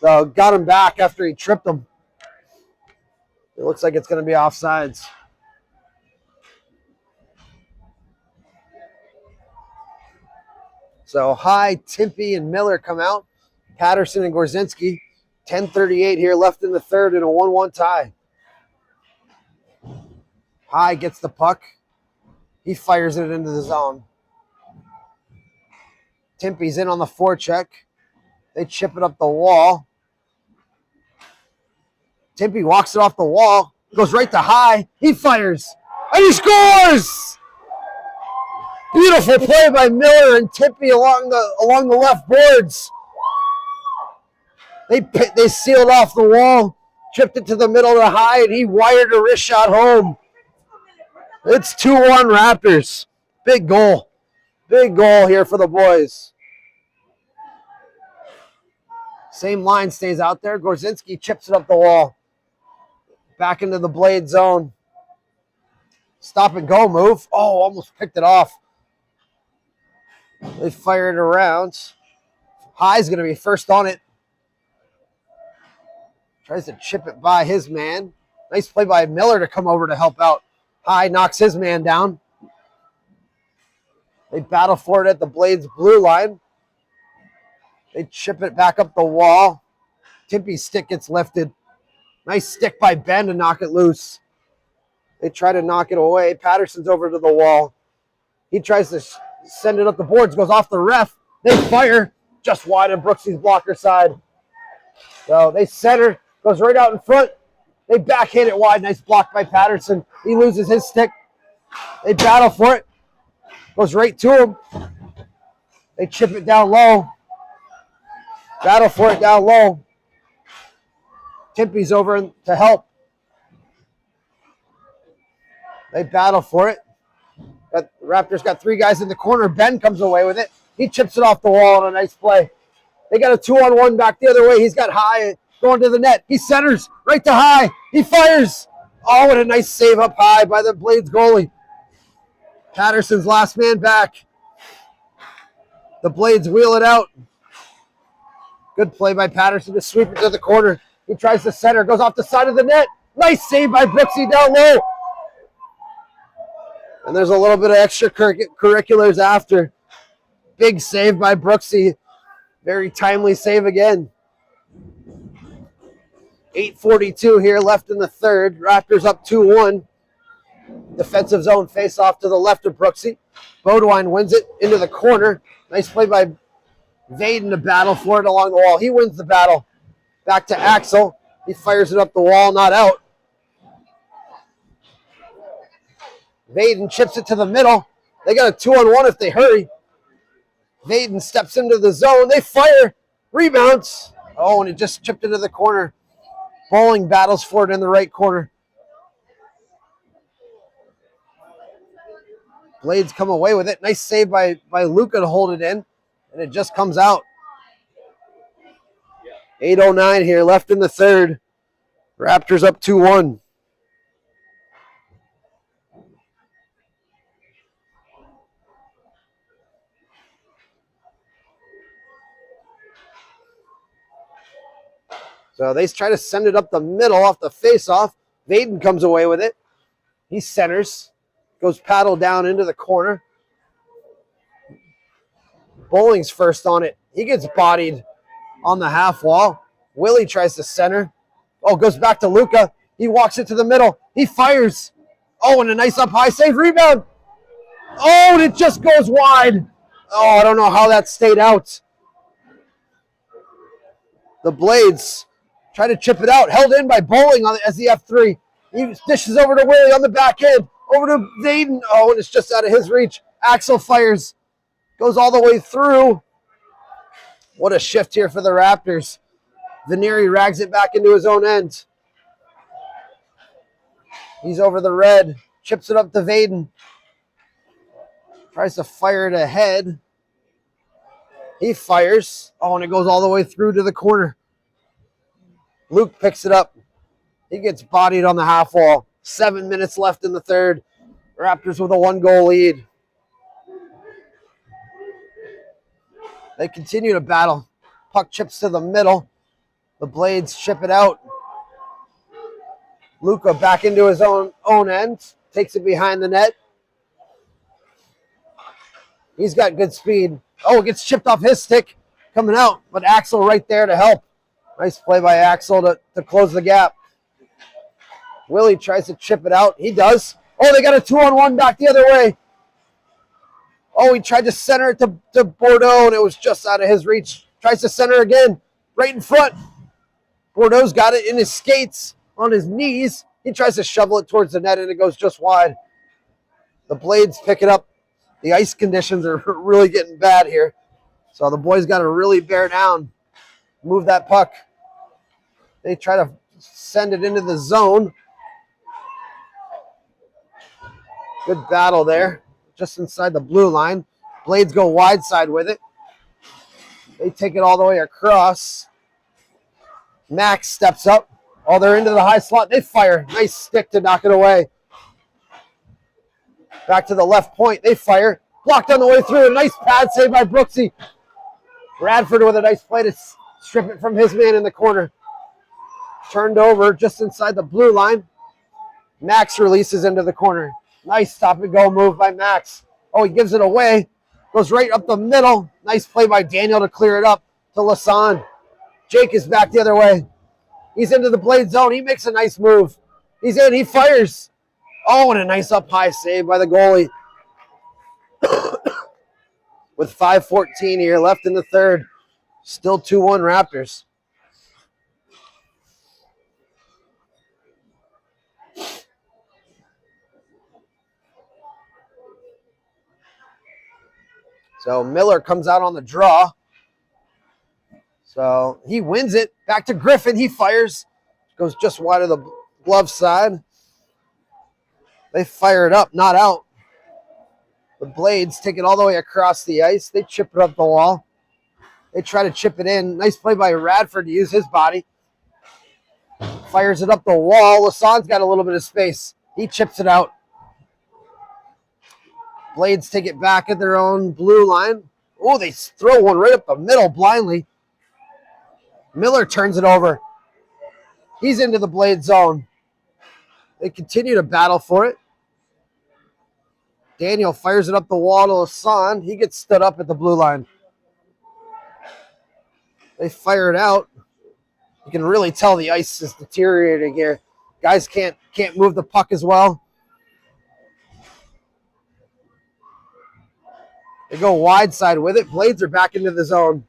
Speaker 1: Got him back after he tripped him. It looks like it's going to be offsides. So High, Timpey, and Miller come out. Patterson and Gorzinski. 10:38 here left in the third in a 1-1 tie. High gets the puck. He fires it into the zone. Timpey's in on the forecheck. They chip it up the wall. Timpey walks it off the wall. Goes right to High. He fires. And he scores! Beautiful play by Miller and Timpey along the left boards. They sealed off the wall, chipped it to the middle to High, and he wired a wrist shot home. It's 2-1 Raptors. Big goal. Big goal here for the boys. Same line stays out there. Gorzinski chips it up the wall. Back into the Blade zone. Stop and go move. Oh, almost picked it off. They fire it around. High's going to be first on it. Tries to chip it by his man. Nice play by Miller to come over to help out. High knocks his man down. They battle for it at the Blades blue line. They chip it back up the wall. Timpey's stick gets lifted. Nice stick by Ben to knock it loose. They try to knock it away. Patterson's over to the wall. He tries to send it up the boards. Goes off the ref. They fire just wide of Brooksy's blocker side. So they center. Goes right out in front. They backhand it wide. Nice block by Patterson. He loses his stick. They battle for it. Goes right to him. They chip it down low. Battle for it down low. Timpey's over to help. They battle for it. Raptors got three guys in the corner. Ben comes away with it. He chips it off the wall on a nice play. They got a 2-on-1 back the other way. He's got High going to the net. He centers right to High. He fires. Oh, what a nice save up high by the Blades goalie. Patterson's last man back. The Blades wheel it out. Good play by Patterson to sweep it to the corner. He tries to center. Goes off the side of the net. Nice save by Brooksy down low. And there's a little bit of extracurriculars after. Big save by Brooksy. Very timely save again. 8:42 here left in the third. Raptors up 2-1. Defensive zone face off to the left of Brooksy. Bodwine wins it into the corner. Nice play by Vaden to battle for it along the wall. He wins the battle. Back to Axel. He fires it up the wall, not out. Vaden chips it to the middle. They got a 2-on-1 if they hurry. Vaden steps into the zone. They fire. Rebounds. Oh, and it just chipped into the corner. Bowling battles for it in the right corner. Blades come away with it. Nice save by Luka to hold it in. And it just comes out. 8:09 here left in the third. Raptors up 2-1. So they try to send it up the middle off the face-off. Vaden comes away with it. He centers. Goes paddle down into the corner. Bowling's first on it. He gets bodied on the half wall. Willie tries to center. Oh, goes back to Luka. He walks it to the middle. He fires. Oh, and a nice up high save. Rebound. Oh, and it just goes wide. Oh, I don't know how that stayed out. The Blades try to chip it out. Held in by Bowling as the F3. He dishes over to Willie on the back end. Over to Vaden. Oh, and it's just out of his reach. Axel fires. Goes all the way through. What a shift here for the Raptors. Veneri rags it back into his own end. He's over the red. Chips it up to Vaden. Tries to fire it ahead. He fires. Oh, and it goes all the way through to the corner. Luke picks it up. He gets bodied on the half wall. 7 minutes left in the third. Raptors with a 1-goal lead. They continue to battle. Puck chips to the middle. The Blades chip it out. Luka back into his own end. Takes it behind the net. He's got good speed. Oh, it gets chipped off his stick. Coming out. But Axel right there to help. Nice play by Axel to close the gap. Willie tries to chip it out. He does. Oh, they got a 2-on-1 back the other way. Oh, he tried to center it to Bordeaux, and it was just out of his reach. Tries to center again, right in front. Bordeaux's got it in his skates, on his knees. He tries to shovel it towards the net, and it goes just wide. The Blades pick it up. The ice conditions are really getting bad here. So the boys got to really bear down, move that puck. They try to send it into the zone. Good battle there, just inside the blue line. Blades go wide side with it. They take it all the way across. Max steps up. Oh, they're into the high slot. They fire. Nice stick to knock it away. Back to the left point. They fire. Blocked on the way through. A nice pad save by Brooksy. Radford with a nice play to strip it from his man in the corner. Turned over just inside the blue line. Max releases into the corner. Nice stop-and-go move by Max. Oh, he gives it away. Goes right up the middle. Nice play by Daniel to clear it up to Lassonde. Jake is back the other way. He's into the Blade zone. He makes a nice move. He's in. He fires. Oh, and a nice up-high save by the goalie. With 5:14 here left in the third. Still 2-1 Raptors. So Miller comes out on the draw. So he wins it. Back to Griffin. He fires. Goes just wide of the glove side. They fire it up, not out. The Blades take it all the way across the ice. They chip it up the wall. They try to chip it in. Nice play by Radford to use his body. Fires it up the wall. Lassonde's got a little bit of space. He chips it out. Blades take it back at their own blue line. Oh, they throw one right up the middle blindly. Miller turns it over. He's into the Blade zone. They continue to battle for it. Daniel fires it up the wall to Lassonde. He gets stood up at the blue line. They fire it out. You can really tell the ice is deteriorating here. Guys can't move the puck as well. They go wide side with it. Blades are back into the zone.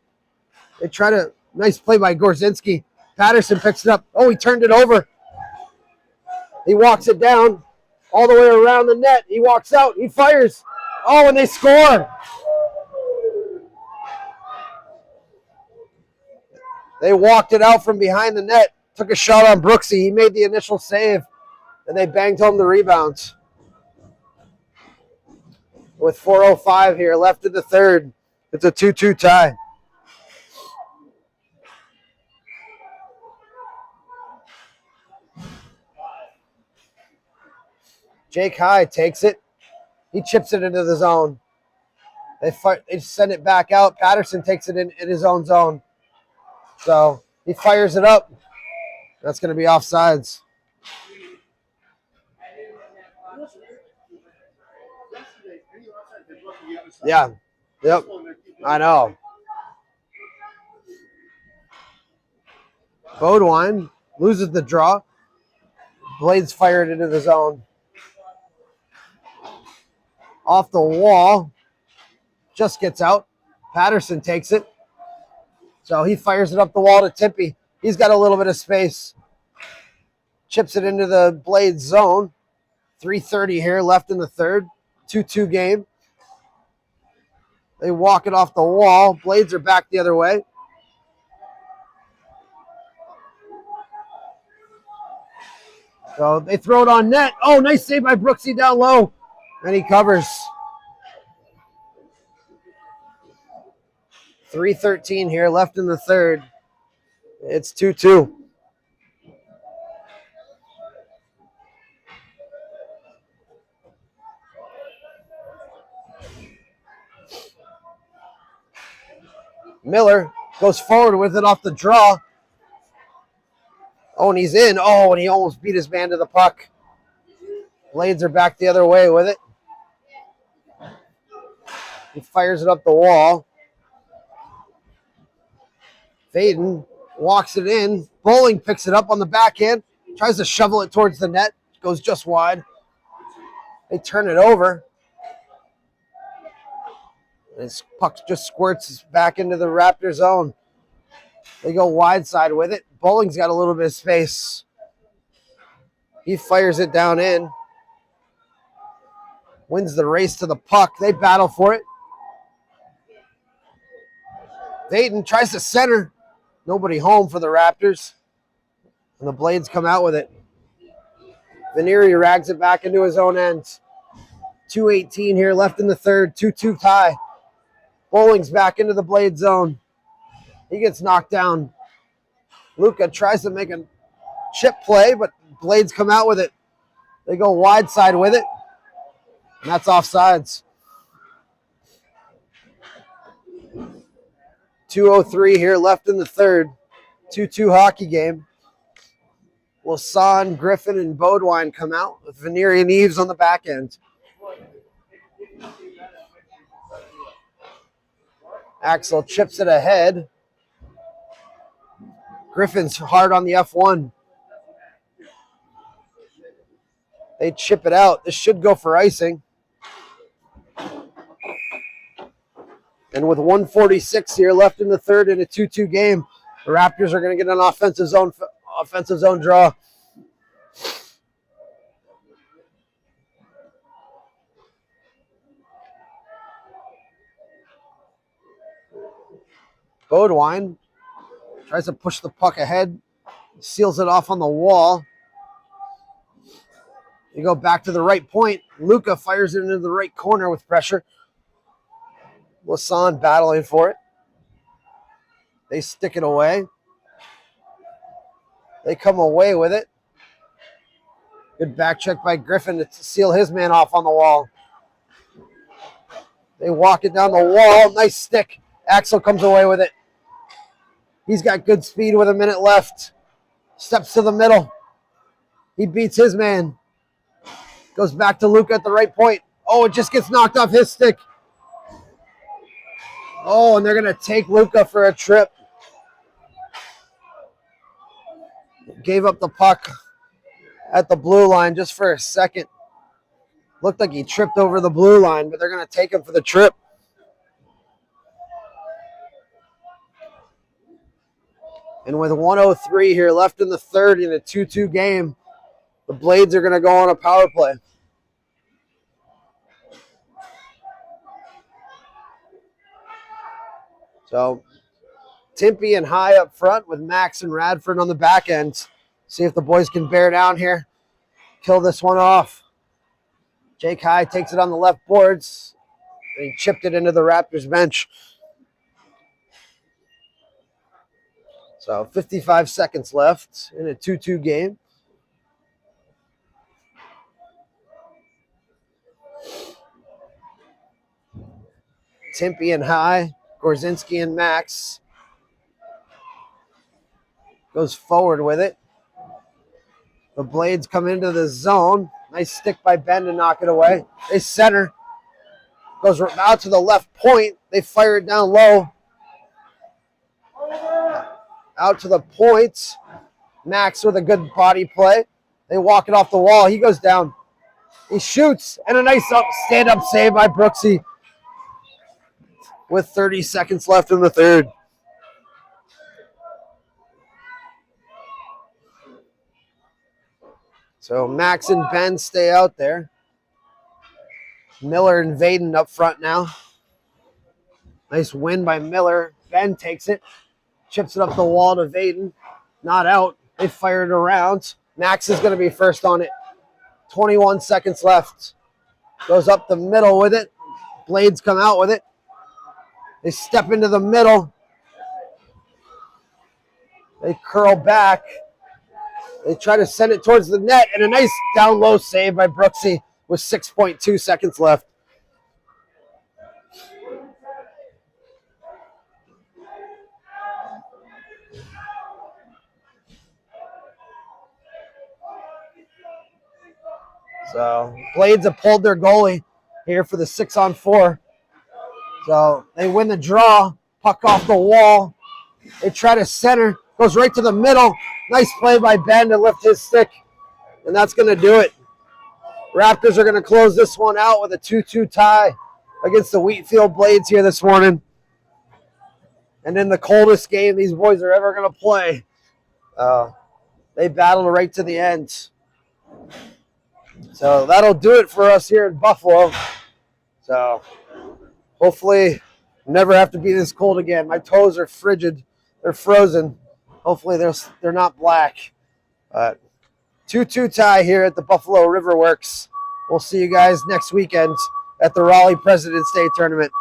Speaker 1: They try to, nice play by Gorzinski. Patterson picks it up. Oh, he turned it over. He walks it down all the way around the net. He walks out. He fires. Oh, and they score. They walked it out from behind the net. Took a shot on Brooksy. He made the initial save. And they banged home the rebounds. With 4:05 here left in the third. It's a 2-2 tie. Jake High takes it. He chips it into the zone. They send it back out. Patterson takes it in his own zone. So he fires it up. That's going to be offsides. Yeah. Yep. I know. Bodwine loses the draw. Blades fired into the zone. Off the wall. Just gets out. Patterson takes it. So he fires it up the wall to Tippy. He's got a little bit of space. Chips it into the Blades zone. 3:30 here left in the third. 2-2 game. They walk it off the wall. Blades are back the other way. So they throw it on net. Oh, nice save by Brooksy down low. And he covers. 3:13 here left in the third. It's 2-2. Miller goes forward with it off the draw. Oh, and he's in. Oh, and he almost beat his man to the puck. Blades are back the other way with it. He fires it up the wall. Vaden walks it in. Bowling picks it up on the backhand. Tries to shovel it towards the net. Goes just wide. They turn it over. This puck just squirts back into the Raptor zone. They go wide side with it. Bowling's got a little bit of space. He fires it down in. Wins the race to the puck. They battle for it. Vaden tries to center. Nobody home for the Raptors. And the Blades come out with it. Veneri rags it back into his own end. 2:18 here left in the third. 2-2 tie. Bowling's back into the Blade zone. He gets knocked down. Luka tries to make a chip play, but Blades come out with it. They go wide side with it. And that's offsides. 2:03 here left in the third. 2-2 hockey game. Lasan, Griffin, and Bodwine come out with Veneri and Eves on the back end. Axel chips it ahead. Griffin's hard on the F1. They chip it out. This should go for icing. And with 1:46 here left in the third in a 2-2 game, the Raptors are going to get an offensive zone draw. Bodwine tries to push the puck ahead, seals it off on the wall. You go back to the right point. Luka fires it into the right corner with pressure. Lasan battling for it. They stick it away. They come away with it. Good back check by Griffin to seal his man off on the wall. They walk it down the wall. Nice stick. Axel comes away with it. He's got good speed with a minute left. Steps to the middle. He beats his man. Goes back to Luka at the right point. Oh, it just gets knocked off his stick. Oh, and they're going to take Luka for a trip. Gave up the puck at the blue line just for a second. Looked like he tripped over the blue line, but they're going to take him for the trip. And with 1:03 here left in the third in a 2-2 game, the Blades are going to go on a power play. So Timpy and High up front with Max and Radford on the back end. See if the boys can bear down here. Kill this one off. Jake High takes it on the left boards. And he chipped it into the Raptors bench. So 55 seconds left in a 2-2 game. Timpy and High, Gorzinski and Max. Goes forward with it. The Blades come into the zone. Nice stick by Ben to knock it away. They center. Goes out to the left point. They fire it down low. Out to the point. Max with a good body play. They walk it off the wall. He goes down. He shoots. And a nice stand-up save by Brooksy. With 30 seconds left in the third. So Max and Ben stay out there. Miller and Vaden up front now. Nice win by Miller. Ben takes it. Chips it up the wall to Vaden. Not out. They fire it around. Max is going to be first on it. 21 seconds left. Goes up the middle with it. Blades come out with it. They step into the middle. They curl back. They try to send it towards the net, and a nice down low save by Brooksy with 6.2 seconds left. So Blades have pulled their goalie here for the 6-on-4. So they win the draw. Puck off the wall. They try to center. Goes right to the middle. Nice play by Ben to lift his stick. And that's going to do it. Raptors are going to close this one out with a 2-2 tie against the Wheatfield Blades here this morning. And in the coldest game these boys are ever going to play, they battled right to the end. So that'll do it for us here in Buffalo. So hopefully never have to be this cold again. My toes are frigid. They're frozen. Hopefully they're not black. 2-2 tie here at the Buffalo River Works. We'll see you guys next weekend at the Raleigh President's Day Tournament.